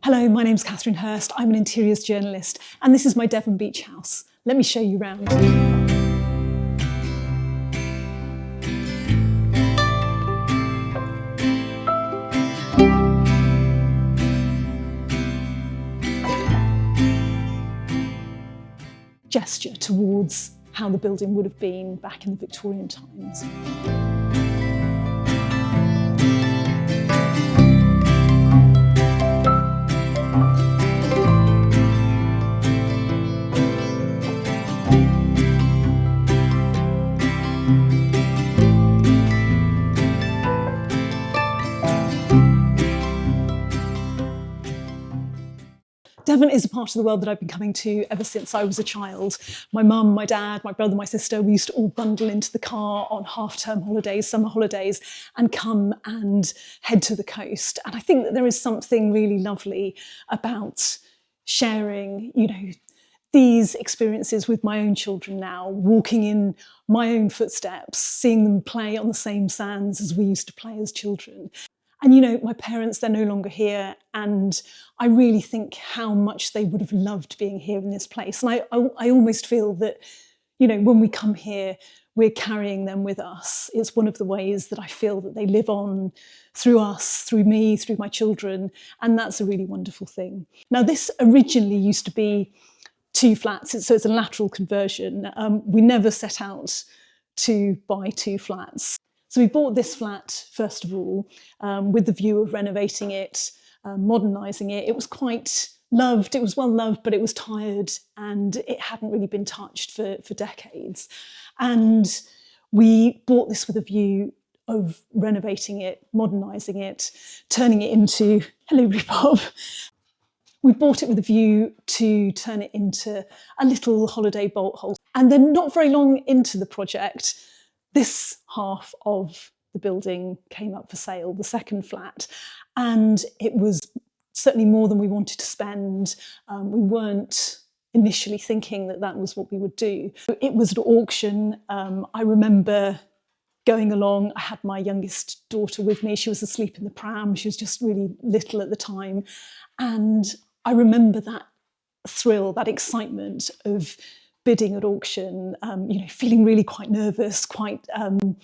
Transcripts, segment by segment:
Hello, my name's Katherine Hurst. I'm an interiors journalist, and this is my Devon beach house. Let me show you round. Gesture towards how the building would have been back in the Victorian times. Devon is a part of the world that I've been coming to ever since I was a child. My mum, my dad, my brother, my sister, we used to all bundle into the car on half-term holidays, summer holidays, and come and head to the coast. And I think that there is something really lovely about sharing, these experiences with my own children now, walking in my own footsteps, seeing them play on the same sands as we used to play as children. And my parents, they're no longer here, and I really think how much they would have loved being here in this place. And I almost feel that, when we come here, we're carrying them with us. It's one of the ways that I feel that they live on through us, through me, through my children, and that's a really wonderful thing. Now, this originally used to be 2 flats, so it's a lateral conversion. We never set out to buy 2 flats. So we bought this flat, first of all, with the view of renovating it, modernising it. It was quite loved, it was well loved, but it was tired and it hadn't really been touched for decades. And we bought this with a view of renovating it, modernising it, turning it into, hello Repop. We bought it with a view to turn it into a little holiday bolthole. And then not very long into the project, this half of the building came up for sale, the second flat, and it was certainly more than we wanted to spend. We weren't initially thinking that that was what we would do. It was at auction. I remember going along. I had my youngest daughter with me. She was asleep in the pram. She was just really little at the time. And I remember that thrill, that excitement of bidding at auction, feeling really quite nervous, quite, the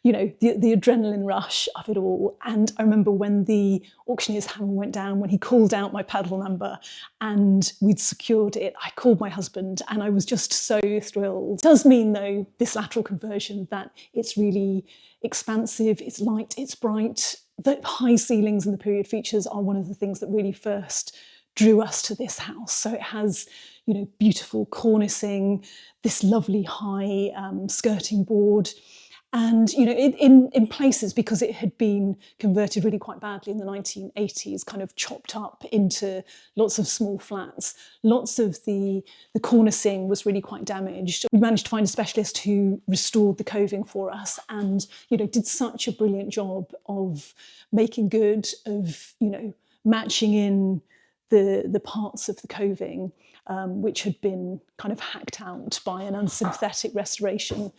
adrenaline rush of it all. And I remember when the auctioneer's hammer went down, when he called out my padel number and we'd secured it, I called my husband and I was just so thrilled. It does mean, though, this lateral conversion, that it's really expansive, it's light, it's bright. The high ceilings and the period features are one of the things that really first drew us to this house. So it has, beautiful cornicing, this lovely high skirting board. And, in places, because it had been converted really quite badly in the 1980s, kind of chopped up into lots of small flats, lots of the cornicing was really quite damaged. We managed to find a specialist who restored the coving for us and, did such a brilliant job of making good, of, matching in the parts of the coving which had been kind of hacked out by an unsynthetic restoration,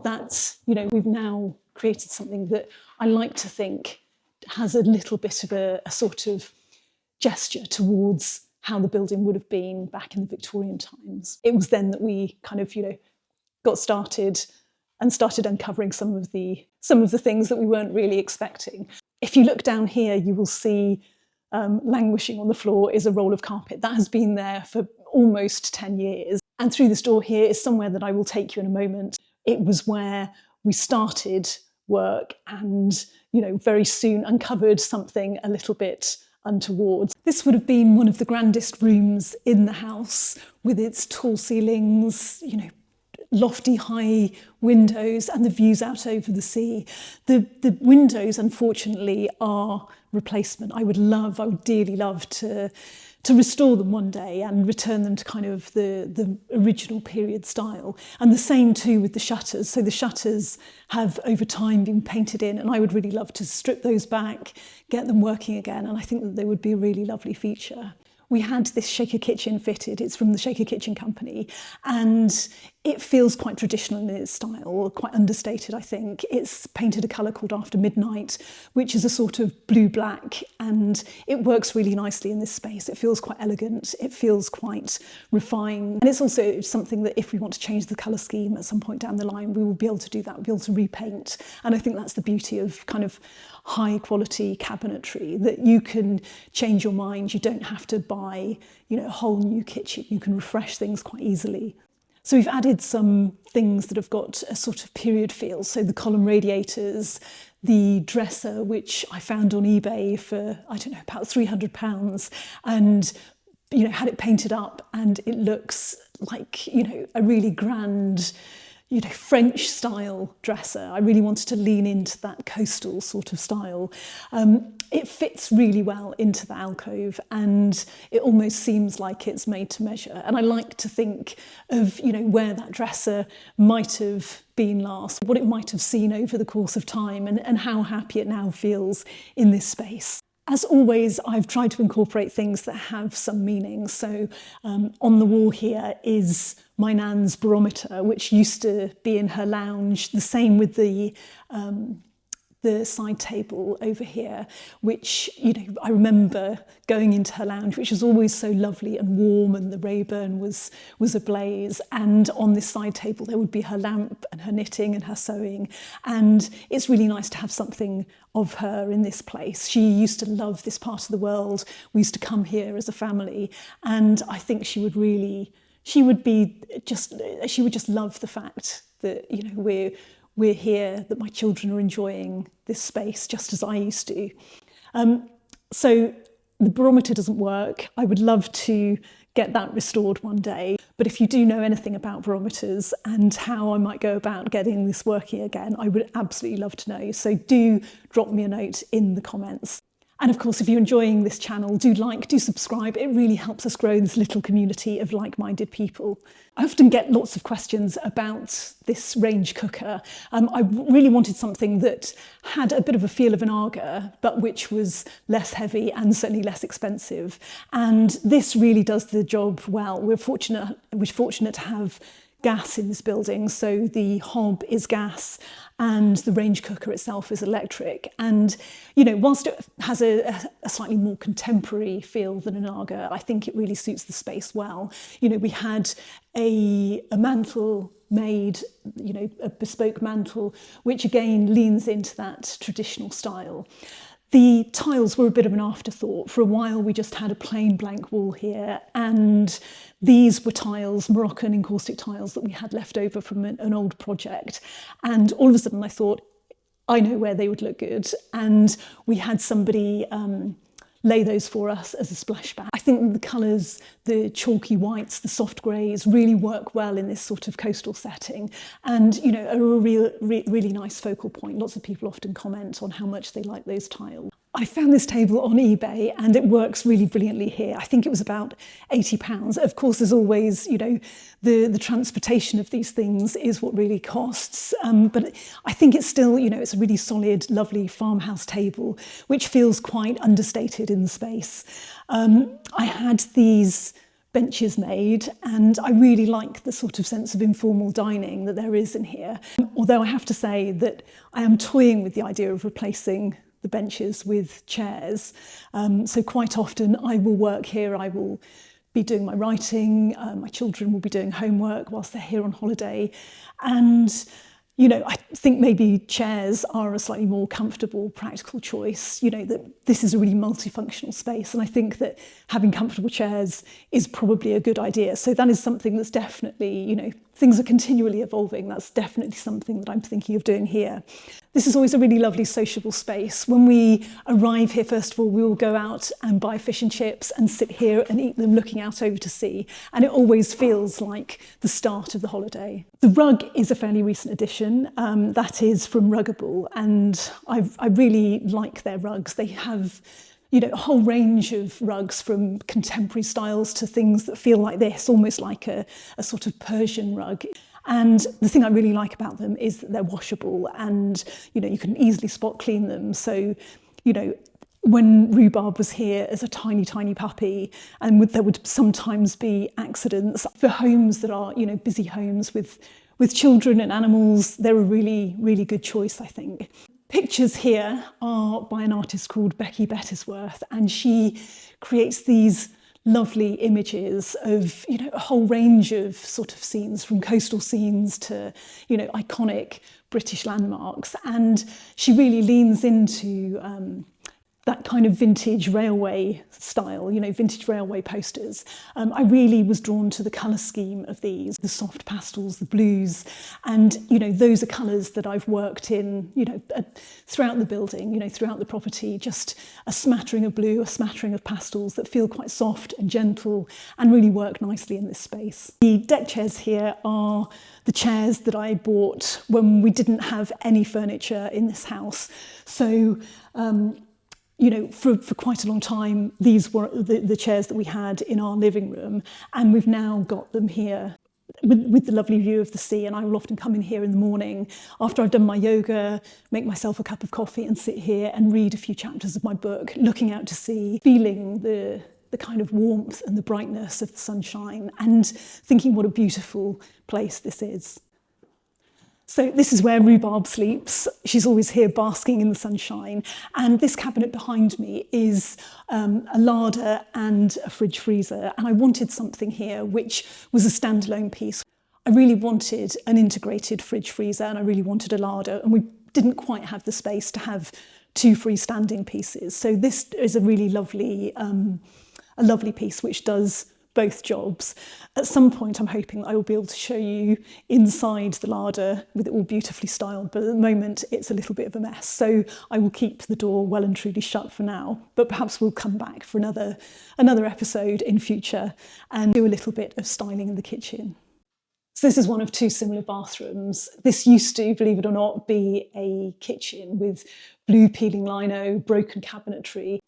that, we've now created something that I like to think has a little bit of a sort of gesture towards how the building would have been back in the Victorian times. It was then that we kind of, got started and started uncovering some of the things that we weren't really expecting. If you look down here, you will see languishing on the floor is a roll of carpet. That has been there for almost 10 years. And through this door here is somewhere that I will take you in a moment. It was where we started work and, very soon uncovered something a little bit untoward. This would have been one of the grandest rooms in the house, with its tall ceilings, lofty high windows and the views out over the sea. The windows, unfortunately, are replacement. I would dearly love to restore them one day and return them to kind of the original period style. And the same too with the shutters. So the shutters have over time been painted in, and I would really love to strip those back, get them working again, and I think that they would be a really lovely feature. We had this shaker kitchen fitted. It's from the Shaker Kitchen Company, and It feels quite traditional in its style, quite understated, I think. It's painted a colour called After Midnight, which is a sort of blue-black, and it works really nicely in this space. It feels quite elegant, it feels quite refined, and it's also something that if we want to change the colour scheme at some point down the line, we will be able to do that, we'll be able to repaint. And I think that's the beauty of kind of high-quality cabinetry, that you can change your mind. You don't have to buy, a whole new kitchen. You can refresh things quite easily. So we've added some things that have got a sort of period feel. So the column radiators, the dresser, which I found on eBay for, I don't know, about £300, and, had it painted up, and it looks like, a really grand, French style dresser. I really wanted to lean into that coastal sort of style. It fits really well into the alcove, and it almost seems like it's made to measure. And I like to think of, where that dresser might have been last, what it might have seen over the course of time, and how happy it now feels in this space. As always, I've tried to incorporate things that have some meaning. So on the wall here is my nan's barometer, which used to be in her lounge. The same with the side table over here, which, I remember going into her lounge, which was always so lovely and warm, and the Rayburn was ablaze. And on this side table, there would be her lamp and her knitting and her sewing. And it's really nice to have something of her in this place. She used to love this part of the world. We used to come here as a family, and I think she would just love the fact that, we're here, that my children are enjoying this space just as I used to. So the barometer doesn't work. I would love to get that restored one day. But if you do know anything about barometers and how I might go about getting this working again, I would absolutely love to know. So do drop me a note in the comments. And of course, if you're enjoying this channel, do subscribe. It really helps us grow this little community of like-minded people. I often get lots of questions about this range cooker. I really wanted something that had a bit of a feel of an Aga, but which was less heavy and certainly less expensive. And this really does the job well. We're fortunate to have gas in this building, so the hob is gas and the range cooker itself is electric. And whilst it has a slightly more contemporary feel than an Aga, I think it really suits the space well. We had a mantle made, a bespoke mantle, which again leans into that traditional style. The tiles were a bit of an afterthought. For a while, we just had a plain blank wall here, and these were tiles, Moroccan encaustic tiles, that we had left over from an old project. And all of a sudden I thought, I know where they would look good. And we had somebody lay those for us as a splashback. I think the colours, the chalky whites, the soft greys really work well in this sort of coastal setting, and are a really nice focal point. Lots of people often comment on how much they like those tiles. I found this table on eBay and it works really brilliantly here. I think it was about £80. Of course, there's always, the transportation of these things is what really costs. But I think it's still, it's a really solid, lovely farmhouse table, which feels quite understated in the space. I had these benches made, and I really like the sort of sense of informal dining that there is in here. Although I have to say that I am toying with the idea of replacing the benches with chairs. So quite often I will work here, I will be doing my writing, my children will be doing homework whilst they're here on holiday. And I think maybe chairs are a slightly more comfortable, practical choice, that this is a really multifunctional space. And I think that having comfortable chairs is probably a good idea. So that is something that's definitely, things are continually evolving. That's definitely something that I'm thinking of doing here. This is always a really lovely sociable space. When we arrive here, first of all, we will go out and buy fish and chips and sit here and eat them looking out over to sea. And it always feels like the start of the holiday. The rug is a fairly recent addition. That is from Ruggable, and I really like their rugs. They have a whole range of rugs, from contemporary styles to things that feel like this, almost like a sort of Persian rug. And the thing I really like about them is that they're washable, and you can easily spot clean them. So when Rhubarb was here as a tiny, tiny puppy, and there would sometimes be accidents. For homes that are, busy homes with children and animals, they're a really, really good choice, I think. Pictures here are by an artist called Becky Bettisworth, and she creates these lovely images of, a whole range of sort of scenes, from coastal scenes to, iconic British landmarks. And she really leans into that kind of vintage railway style, vintage railway posters. I really was drawn to the colour scheme of these, the soft pastels, the blues, and those are colours that I've worked in, throughout the building, throughout the property, just a smattering of blue, a smattering of pastels that feel quite soft and gentle and really work nicely in this space. The deck chairs here are the chairs that I bought when we didn't have any furniture in this house. So, for quite a long time, these were the chairs that we had in our living room, and we've now got them here with the lovely view of the sea. And I will often come in here in the morning after I've done my yoga, make myself a cup of coffee and sit here and read a few chapters of my book, looking out to sea, feeling the kind of warmth and the brightness of the sunshine, and thinking what a beautiful place this is. So this is where Rhubarb sleeps. She's always here basking in the sunshine. And this cabinet behind me is a larder and a fridge freezer. And I wanted something here which was a standalone piece. I really wanted an integrated fridge freezer, and I really wanted a larder. And we didn't quite have the space to have two freestanding pieces. So this is a really lovely piece which does both jobs. At some point, I'm hoping I will be able to show you inside the larder with it all beautifully styled, but at the moment it's a little bit of a mess. So I will keep the door well and truly shut for now, but perhaps we'll come back for another episode in future and do a little bit of styling in the kitchen. So this is one of two similar bathrooms. This used to, believe it or not, be a kitchen with blue peeling lino, broken cabinetry.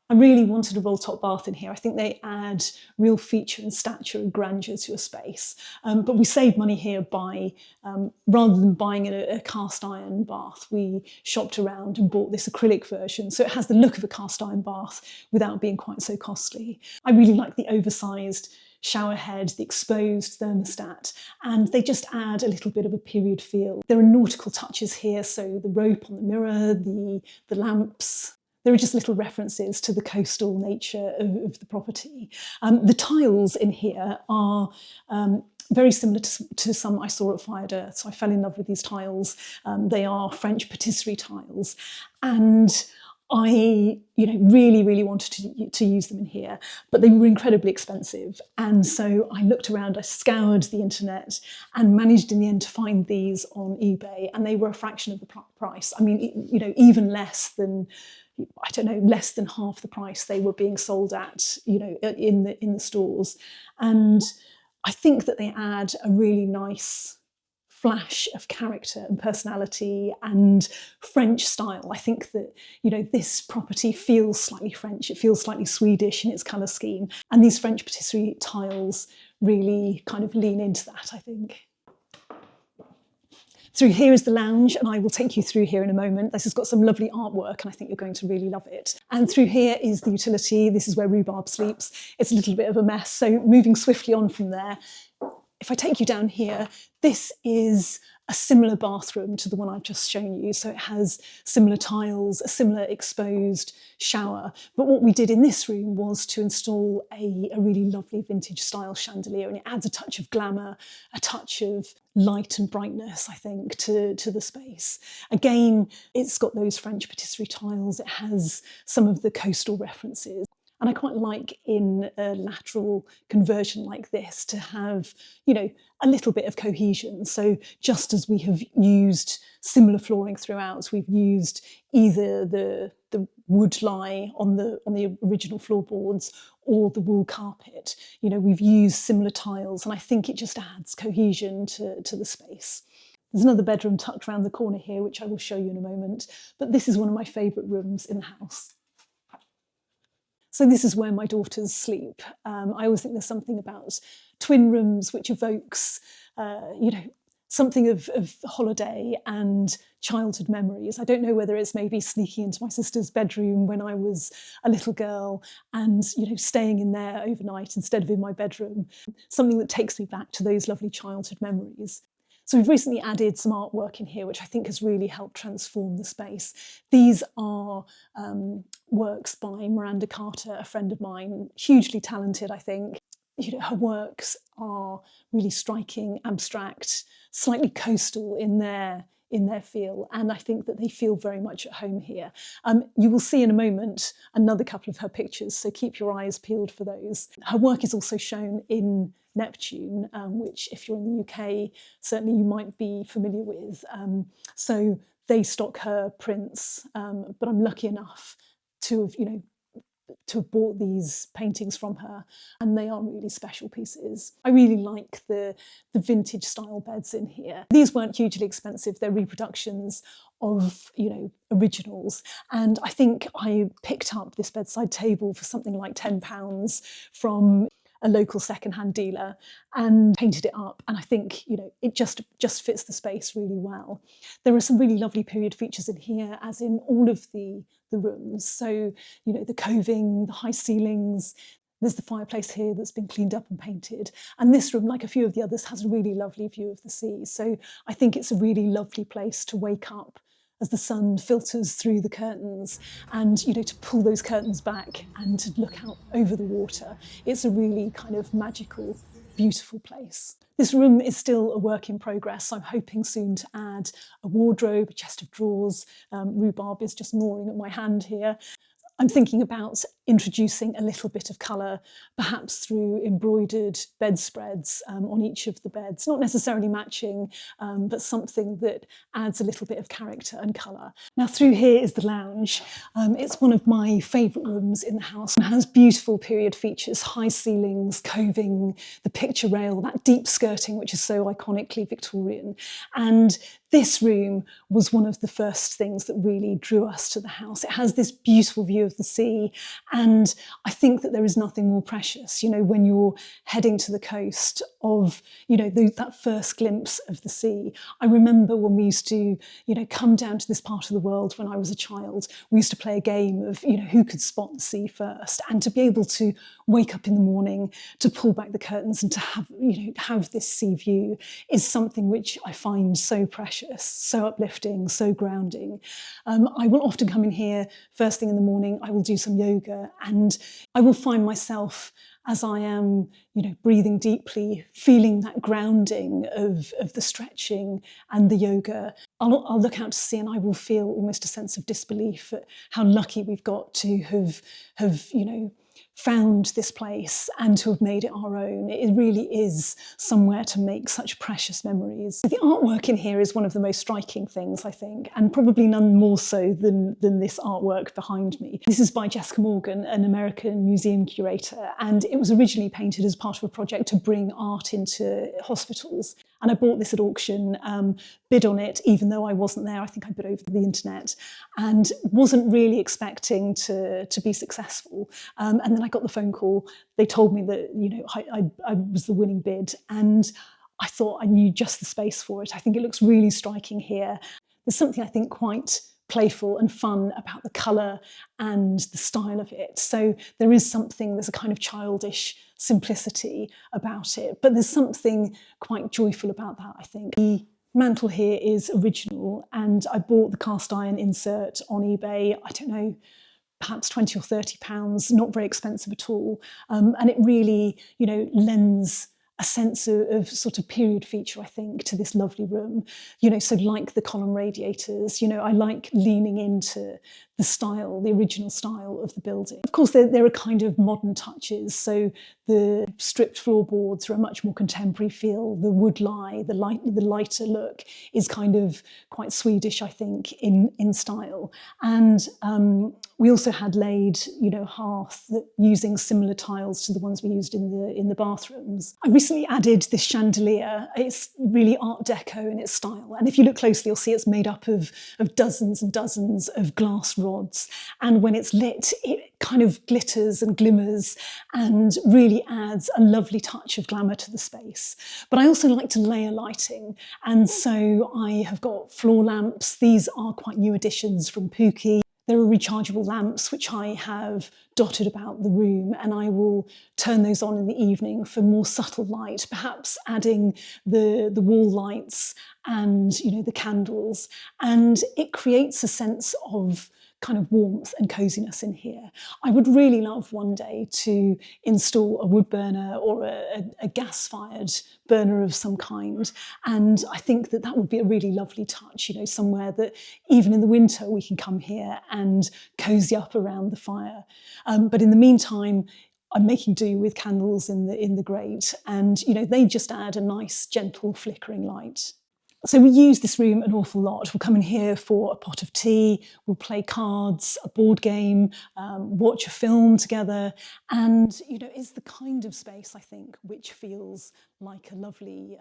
I really wanted a roll-top bath in here. I think they add real feature and stature and grandeur to a space. But we saved money here by, rather than buying a cast iron bath, we shopped around and bought this acrylic version. So it has the look of a cast iron bath without being quite so costly. I really like the oversized shower head, the exposed thermostat, and they just add a little bit of a period feel. There are nautical touches here, so the rope on the mirror, the lamps. There are just little references to the coastal nature of the property. The tiles in here are very similar to some I saw at Fire Dirt, so I fell in love with these tiles. They are French patisserie tiles, and I really, really wanted to use them in here, but they were incredibly expensive. And so I looked around, I scoured the internet and managed in the end to find these on eBay, and they were a fraction of the price. I mean, even less than, I don't know, less than half the price they were being sold at, in the stores. And I think that they add a really nice flash of character and personality and French style. I think that, this property feels slightly French, it feels slightly Swedish in its colour scheme. And these French patisserie tiles really kind of lean into that, I think. Through here is the lounge, and I will take you through here in a moment. This has got some lovely artwork, and I think you're going to really love it. And through here is the utility. This is where Rhubarb sleeps. It's a little bit of a mess, so moving swiftly on from there. If I take you down here, this is a similar bathroom to the one I've just shown you. So it has similar tiles, a similar exposed shower. But what we did in this room was to install a really lovely vintage style chandelier, and it adds a touch of glamour, a touch of light and brightness, I think, to the space. Again, it's got those French patisserie tiles. It has some of the coastal references. And I quite like in a lateral conversion like this to have, a little bit of cohesion. So just as we have used similar flooring throughout, we've used either the wood lie on the original floorboards or the wool carpet. We've used similar tiles, and I think it just adds cohesion to the space. There's another bedroom tucked around the corner here, which I will show you in a moment. But this is one of my favourite rooms in the house. So this is where my daughters sleep. I always think there's something about twin rooms which evokes, something of holiday and childhood memories. I don't know whether it's maybe sneaking into my sister's bedroom when I was a little girl and, staying in there overnight instead of in my bedroom. Something that takes me back to those lovely childhood memories. So we've recently added some artwork in here, which I think has really helped transform the space. These are works by Miranda, a friend of mine, hugely talented, I think. Her works are really striking, abstract, slightly coastal in their feel, and I think that they feel very much at home here. You will see in a moment another couple of her pictures, so keep your eyes peeled for those. Her work is also shown in Neptune, which if you're in the UK, certainly you might be familiar with. So they stock her prints, but I'm lucky enough to have bought these paintings from her, and they are really special pieces. I really like the vintage style beds in here. These weren't hugely expensive, they're reproductions of originals, and I think I picked up this bedside table for something like £10 from a local second-hand dealer and painted it up, and I think it just fits the space really well. There are some really lovely period features in here, as in all of the rooms. So the coving, the high ceilings. There's the fireplace here that's been cleaned up and painted, and this room, like a few of the others, has a really lovely view of the sea. So I think it's a really lovely place to wake up as the sun filters through the curtains, and to pull those curtains back and to look out over the water. It's a really kind of magical, beautiful place. This room is still a work in progress. I'm hoping soon to add a wardrobe, a chest of drawers. Rhubarb is just gnawing at my hand here. I'm thinking about introducing a little bit of colour, perhaps through embroidered bedspreads on each of the beds, not necessarily matching, but something that adds a little bit of character and colour. Now through here is the lounge. It's one of my favourite rooms in the house. It has beautiful period features, high ceilings, coving, the picture rail, that deep skirting which is so iconically Victorian. And this room was one of the first things that really drew us to the house. It has this beautiful view of the sea, and I think that there is nothing more precious, when you're heading to the coast, of, that first glimpse of the sea. I remember when we used to, come down to this part of the world when I was a child, we used to play a game of, who could spot the sea first, and to be able to wake up in the morning, to pull back the curtains and to have this sea view is something which I find so precious, so uplifting, so grounding. I will often come in here first thing in the morning. I will do some yoga, and I will find myself, as I am, breathing deeply, feeling that grounding of the stretching and the yoga. I'll look out to sea and I will feel almost a sense of disbelief at how lucky we've got to have found this place and to have made it our own. It really is somewhere to make such precious memories. The artwork in here is one of the most striking things, I think, and probably none more so than this artwork behind me. This is by Jessica Morgan, an American museum curator, and it was originally painted as part of a project to bring art into hospitals. And I bought this at auction, bid on it, even though I wasn't there. I think I bid over the internet, and wasn't really expecting to be successful. And then I got the phone call. They told me that I was the winning bid, and I thought I knew just the space for it. I think it looks really striking here. There's something I think quite playful and fun about the colour and the style of it. So there's a kind of childish simplicity about it, but there's something quite joyful about that, I think. The mantle here is original, and I bought the cast iron insert on eBay, I don't know, perhaps £20 or £30, not very expensive at all. And it really, lends a sense of sort of period feature, I think, to this lovely room. So like the column radiators, I like leaning into the style, the original style of the building. Of course, there are kind of modern touches. So the stripped floorboards are a much more contemporary feel. The wood lie, the lighter look is kind of quite Swedish, I think, in style. And we also had laid, hearth using similar tiles to the ones we used in the bathrooms. I recently added this chandelier. It's really Art Deco in its style. And if you look closely, you'll see it's made up of dozens and dozens of glass rods. And when it's lit, it kind of glitters and glimmers and really adds a lovely touch of glamour to the space. But I also like to layer lighting. And so I have got floor lamps. These are quite new additions from Pookie. There are rechargeable lamps which I have dotted about the room, and I will turn those on in the evening for more subtle light, perhaps adding the wall lights and the candles, and it creates a sense of kind of warmth and coziness in here. I would really love one day to install a wood burner or a gas-fired burner of some kind, and I think that that would be a really lovely touch, somewhere that even in the winter we can come here and cozy up around the fire. But in the meantime, I'm making do with candles in the grate, and they just add a nice gentle flickering light. So we use this room an awful lot. We'll come in here for a pot of tea, we'll play cards, a board game, watch a film together, and it's the kind of space, I think, which feels like a lovely,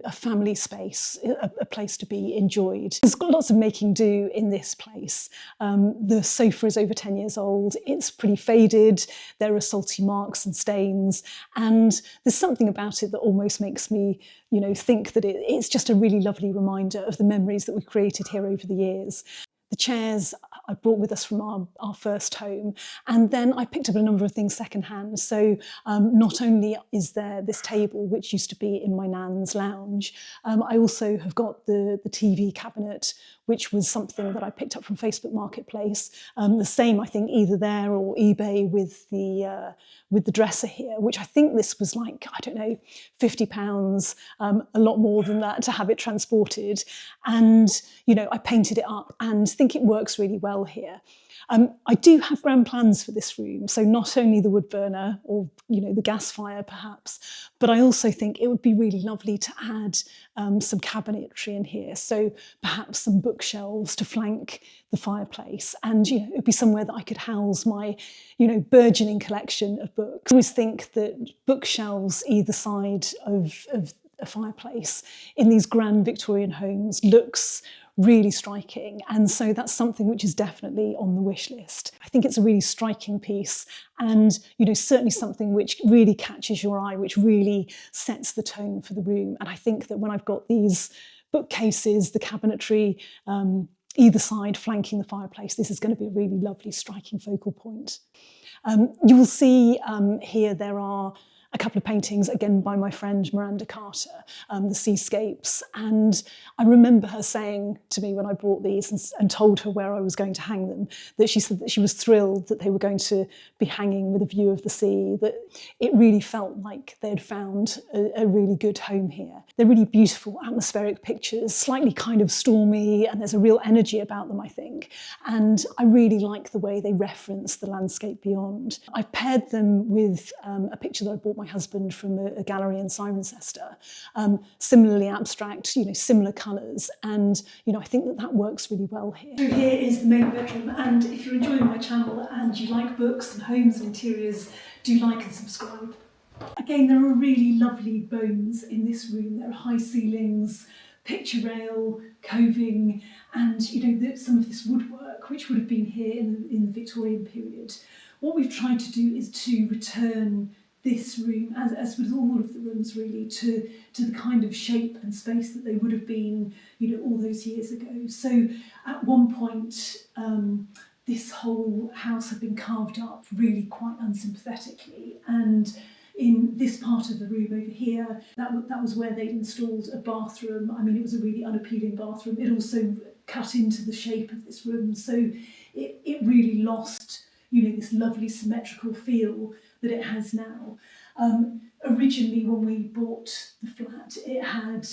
a family space, a place to be enjoyed. There's got lots of making do in this place. The sofa is over 10 years old, it's pretty faded, there are salty marks and stains, and there's something about it that almost makes me think that it's just a really lovely reminder of the memories that we've created here over the years. The chairs I brought with us from our first home, and then I picked up a number of things secondhand. So not only is there this table, which used to be in my nan's lounge, I also have got the TV cabinet, which was something that I picked up from Facebook Marketplace. The same, I think, either there or eBay with the dresser here, which I think this was like, I don't know, £50, a lot more than that to have it transported. And, I painted it up and think it works really well here. I do have grand plans for this room, so not only the wood burner or the gas fire perhaps, but I also think it would be really lovely to add some cabinetry in here, so perhaps some bookshelves to flank the fireplace, and it would be somewhere that I could house my burgeoning collection of books. I always think that bookshelves either side of a fireplace in these grand Victorian homes looks really striking, and so that's something which is definitely on the wish list. I think it's a really striking piece, and certainly something which really catches your eye, which really sets the tone for the room. And I think that when I've got these bookcases, the cabinetry either side flanking the fireplace, this is going to be a really lovely striking focal point. You will see here there are a couple of paintings, again by my friend Miranda, the seascapes. And I remember her saying to me when I bought these and told her where I was going to hang them, that she said that she was thrilled that they were going to be hanging with a view of the sea, that it really felt like they'd found a really good home here. They're really beautiful atmospheric pictures, slightly kind of stormy, and there's a real energy about them, I think. And I really like the way they reference the landscape beyond. I've paired them with a picture that I bought my husband from a gallery in Cirencester, similarly abstract, similar colours, and I think that works really well here. So here is the main bedroom, and if you're enjoying my channel and you like books and homes and interiors, do like and subscribe. Again, there are really lovely bones in this room. There are high ceilings, picture rail, coving, and some of this woodwork which would have been here in the Victorian period. What we've tried to do is to return this room, as with all of the rooms really, to the kind of shape and space that they would have been, all those years ago. So at one point, this whole house had been carved up really quite unsympathetically, and in this part of the room over here, that was where they'd installed a bathroom. I mean, it was a really unappealing bathroom. It also cut into the shape of this room, so it really lost, this lovely symmetrical feel that it has now. Originally, when we bought the flat, it had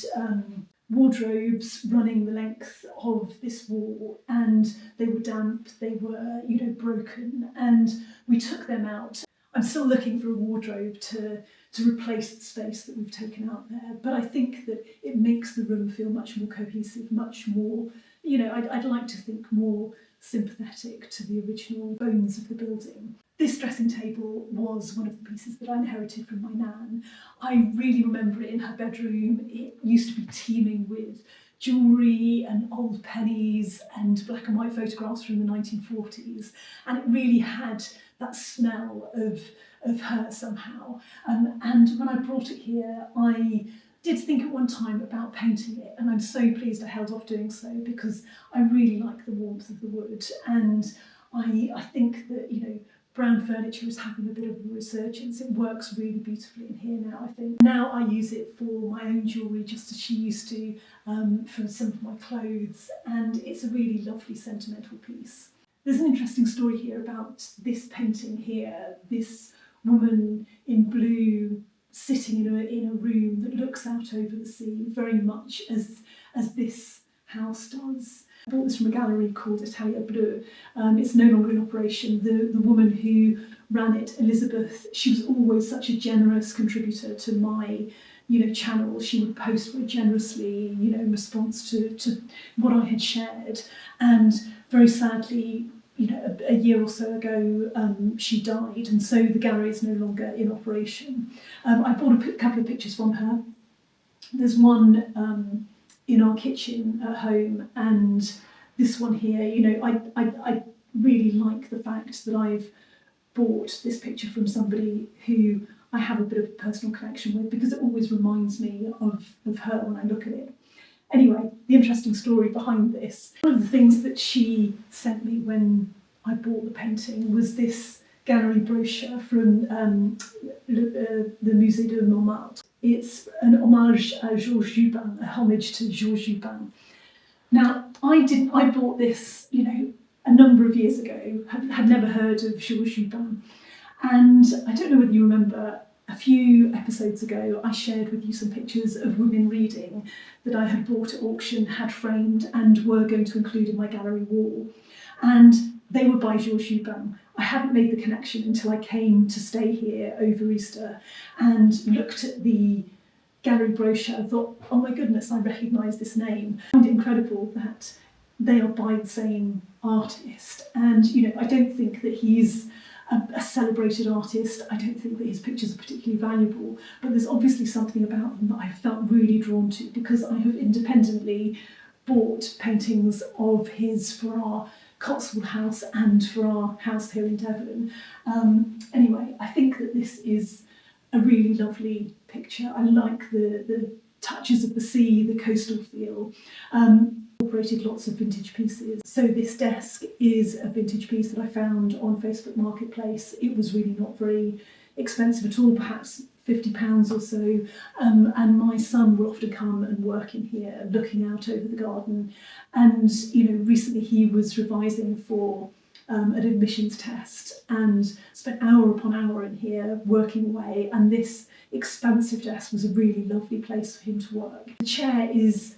wardrobes running the length of this wall, and they were damp, they were, broken, and we took them out. I'm still looking for a wardrobe to replace the space that we've taken out there, but I think that it makes the room feel much more cohesive, much more, I'd like to think more sympathetic to the original bones of the building. This dressing table was one of the pieces that I inherited from my nan. I really remember it in her bedroom. It used to be teeming with jewellery and old pennies and black and white photographs from the 1940s, and it really had that smell of her somehow. And when I brought it here, I did think at one time about painting it, and I'm so pleased I held off doing so because I really like the warmth of the wood, and I think that, you know, brown furniture is having a bit of a resurgence. It works really beautifully in here now, I think. Now I use it for my own jewellery, just as she used to, for some of my clothes, and it's a really lovely sentimental piece. There's an interesting story here about this painting here, this woman in blue sitting in a room that looks out over the sea, very much as this house does. I bought this from a gallery called Atelier Bleu. It's no longer in operation. The woman who ran it, Elizabeth, she was always such a generous contributor to my, you know, channel. She would post very generously, you know, in response to what I had shared. And very sadly, you know, a year or so ago, she died, and so the gallery is no longer in operation. I bought a couple of pictures from her. There's one in our kitchen at home, and this one here. You know, I really like the fact that I've bought this picture from somebody who I have a bit of a personal connection with, because it always reminds me of her when I look at it. Anyway, the interesting story behind this, one of the things that she sent me when I bought the painting was this gallery brochure from the Musée de Montmartre. It's an homage à Georges Jupin, a homage to Georges Jupin. Now, I bought this, you know, a number of years ago, had never heard of Georges Jupin. And I don't know whether you remember, a few episodes ago, I shared with you some pictures of women reading that I had bought at auction, had framed, and were going to include in my gallery wall. And they were by Georges Jupin. I hadn't made the connection until I came to stay here over Easter and looked at the gallery brochure. I thought, oh my goodness, I recognise this name. I find it incredible that they are by the same artist. And, you know, I don't think that he's a celebrated artist. I don't think that his pictures are particularly valuable, but there's obviously something about them that I felt really drawn to, because I have independently bought paintings of his for our Cotswold house and for our house here in Devon. Anyway, I think that this is a really lovely picture. I like the touches of the sea, the coastal feel. Incorporated lots of vintage pieces. So this desk is a vintage piece that I found on Facebook Marketplace. It was really not very expensive at all, perhaps £50 or so. And my son will often come and work in here, looking out over the garden. And, you know, recently he was revising for an admissions test and spent hour upon hour in here working away. And this expansive desk was a really lovely place for him to work. The chair is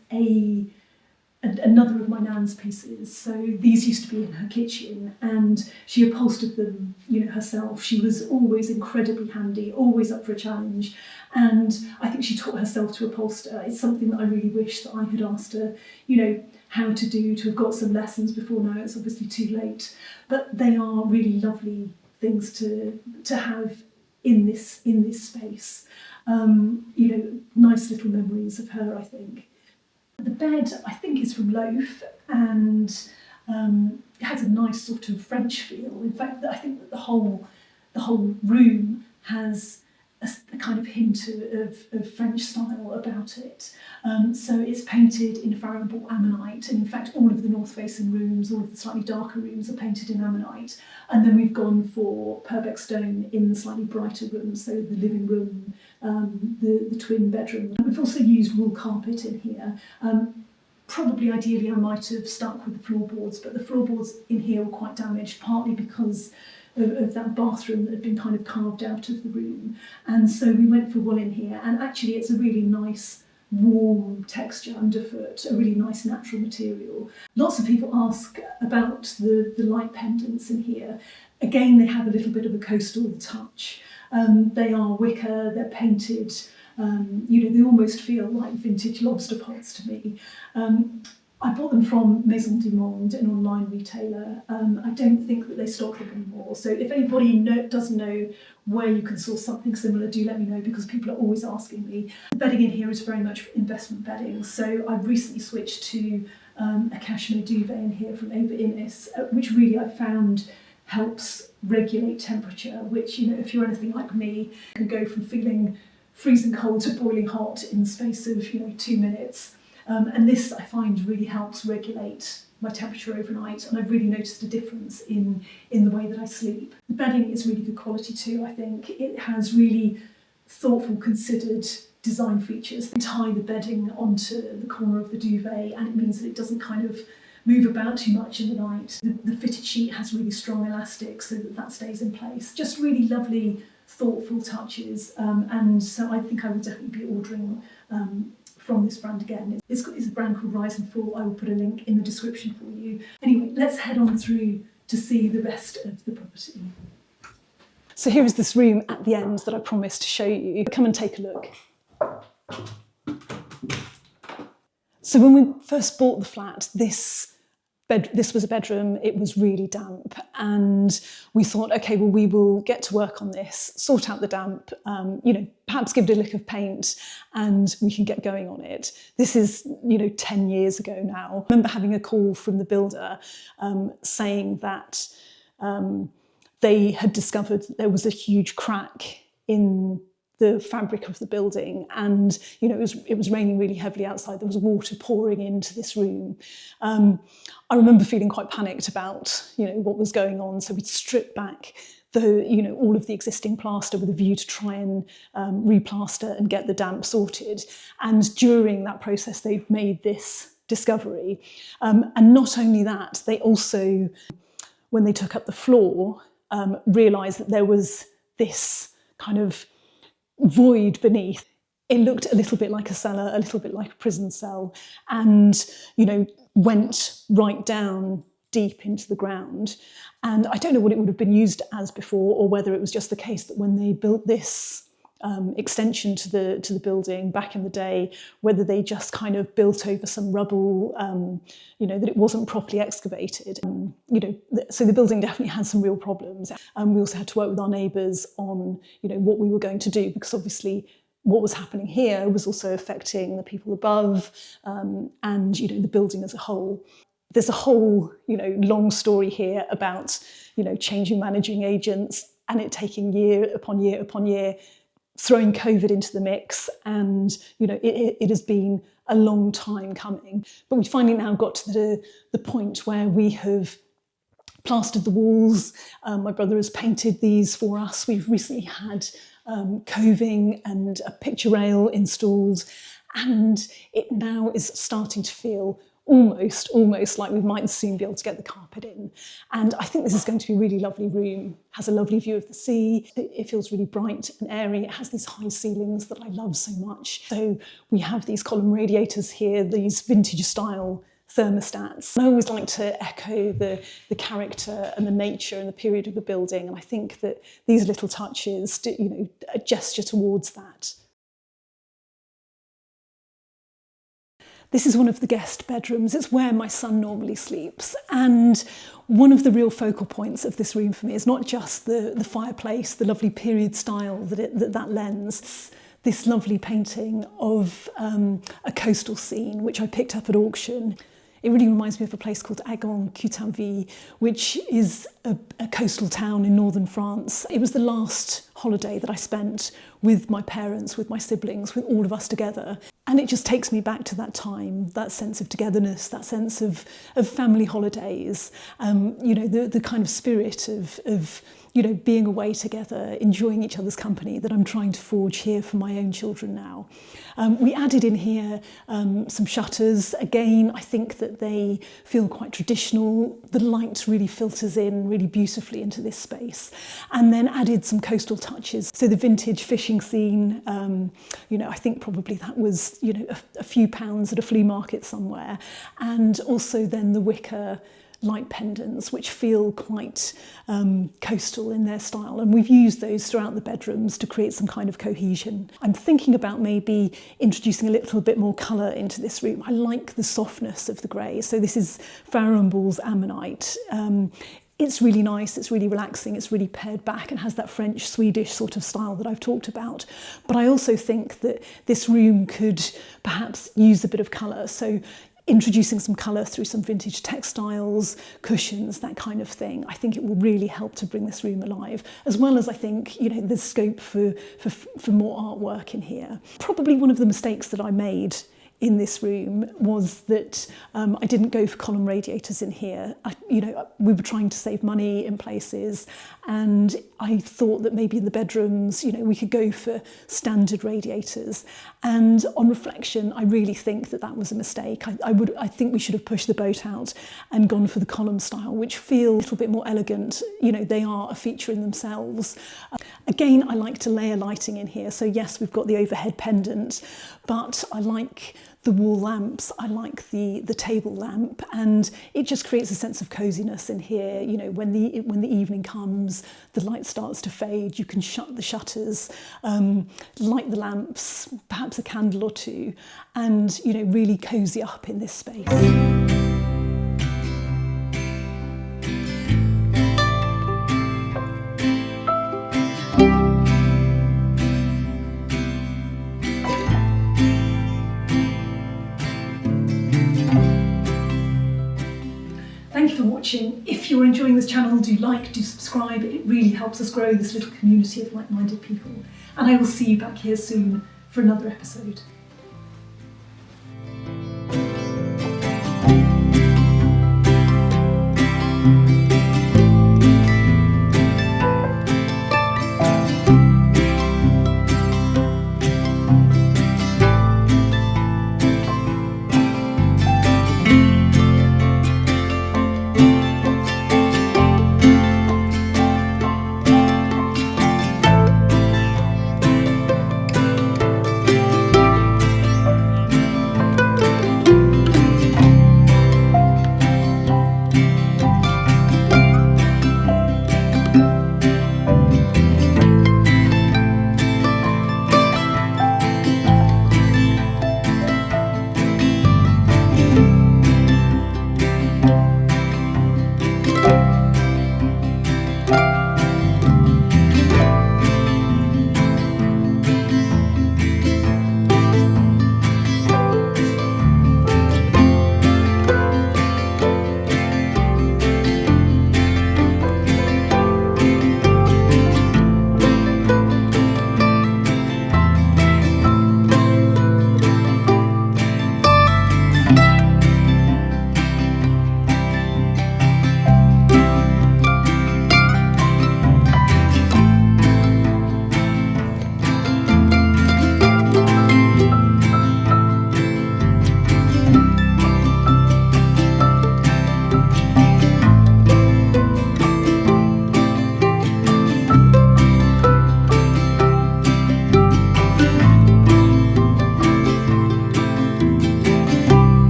another of my nan's pieces. So these used to be in her kitchen, and she upholstered them, you know, herself. She was always incredibly handy, always up for a challenge, and I think she taught herself to upholster. It's something that I really wish that I had asked her, you know, how to do, to have got some lessons before now. It's obviously too late, but they are really lovely things to have in this space. You know, nice little memories of her, I think. The bed, I think, is from Loaf, and it has a nice sort of French feel. In fact, I think that the whole room has a kind of hint of French style about it. So it's painted in Farramball ammonite, and in fact all of the north-facing rooms, all of the slightly darker rooms are painted in ammonite. And then we've gone for Purbeck stone in the slightly brighter rooms, so the living room, the twin bedroom. We've also used wool carpet in here. Probably ideally I might have stuck with the floorboards, but the floorboards in here were quite damaged, partly because of that bathroom that had been kind of carved out of the room. And so we went for wool in here, and actually it's a really nice warm texture underfoot, a really nice natural material. Lots of people ask about the light pendants in here. Again, they have a little bit of a coastal touch. They are wicker, they're painted, you know, they almost feel like vintage lobster pots to me. I bought them from Maison du Monde, an online retailer. I don't think that they stock them anymore. So if anybody does know where you can source something similar, do let me know, because people are always asking me. The bedding in here is very much investment bedding. So I've recently switched to a cashmere duvet in here from Ava Innis, which really I found helps regulate temperature, which, you know, if you're anything like me, can go from feeling freezing cold to boiling hot in the space of, you know, 2 minutes. And this, I find, really helps regulate my temperature overnight, and I've really noticed a difference in the way that I sleep. The bedding is really good quality too, I think. It has really thoughtful, considered design features. They tie the bedding onto the corner of the duvet, and it means that it doesn't kind of move about too much in the night. The fitted sheet has really strong elastic so that that stays in place. Just really lovely, thoughtful touches, and so I think I will definitely be ordering from this brand again. It's a brand called Rise and Fall. I will put a link in the description for you. Anyway, let's head on through to see the rest of the property. So here is this room at the end that I promised to show you. Come and take a look. So when we first bought the flat, this was a bedroom. It was really damp, and we thought, okay, well, we will get to work on this, sort out the damp, you know, perhaps give it a lick of paint, and we can get going on it. This is, you know, 10 years ago now. I remember having a call from the builder saying that they had discovered that there was a huge crack in the fabric of the building, and, you know, it was raining really heavily outside. There was water pouring into this room. I remember feeling quite panicked about, you know, what was going on. So we'd stripped back all of the existing plaster with a view to try and replaster and get the damp sorted. And during that process, they'd made this discovery. And not only that, they also, when they took up the floor, realised that there was this kind of void beneath. It looked a little bit like a cellar, a little bit like a prison cell, and, you know, went right down deep into the ground. And I don't know what it would have been used as before, or whether it was just the case that when they built this extension to the building back in the day, whether they just kind of built over some rubble, you know, that it wasn't properly excavated. You know, so the building definitely had some real problems. We also had to work with our neighbours on, you know, what we were going to do, because obviously what was happening here was also affecting the people above, and, you know, the building as a whole. There's a whole, you know, long story here about, you know, changing managing agents, and it taking year upon year upon year, throwing COVID into the mix, and, you know, it has been a long time coming. But we finally now got to the point where we have plastered the walls. My brother has painted these for us. We've recently had coving and a picture rail installed, and it now is starting to feel almost like we might soon be able to get the carpet in. And I think this is going to be a really lovely room. Has a lovely view of the sea. It feels really bright and airy. It has these high ceilings that I love so much. So we have these column radiators here, these vintage style thermostats. I always like to echo the character and the nature and the period of the building, and I think that these little touches, you know, a gesture towards that. This is one of the guest bedrooms. It's where my son normally sleeps. And one of the real focal points of this room for me is not just the fireplace, the lovely period style that lends. It's this lovely painting of a coastal scene, which I picked up at auction. It really reminds me of a place called Agon-Coutainville, which is a coastal town in northern France. It was the last holiday that I spent with my parents, with my siblings, with all of us together. And it just takes me back to that time, that sense of togetherness, that sense of family holidays, you know, the kind of spirit of you know, being away together, enjoying each other's company that I'm trying to forge here for my own children now. We added in here some shutters. Again, I think that they feel quite traditional. The light really filters in really beautifully into this space. And then added some coastal touches. So the vintage fishing scene, you know, I think probably that was, you know, a few pounds at a flea market somewhere. And also then the wicker light pendants which feel quite coastal in their style, and we've used those throughout the bedrooms to create some kind of cohesion. I'm thinking about maybe introducing a little bit more colour into this room. I like the softness of the grey, so this is Farrow & Ball's Ammonite. It's really nice, it's really relaxing, it's really pared back and has that French-Swedish sort of style that I've talked about. But I also think that this room could perhaps use a bit of colour, so introducing some colour through some vintage textiles, cushions, that kind of thing. I think it will really help to bring this room alive, as well as I think, you know, there's scope for more artwork in here. Probably one of the mistakes that I made in this room was that I didn't go for column radiators in here. We were trying to save money in places, and I thought that maybe in the bedrooms, you know, we could go for standard radiators. And on reflection, I really think that that was a mistake. I think we should have pushed the boat out and gone for the column style, which feel a little bit more elegant. You know, they are a feature in themselves. Again, I like to layer lighting in here. So yes, we've got the overhead pendant, but I like the wall lamps, I like the table lamp, and it just creates a sense of coziness in here. You know, when the evening comes, the light starts to fade, you can shut the shutters, light the lamps, perhaps a candle or two, and, you know, really cozy up in this space. Thank you for watching. If you're enjoying this channel, do like, do subscribe. It really helps us grow this little community of like-minded people. And I will see you back here soon for another episode.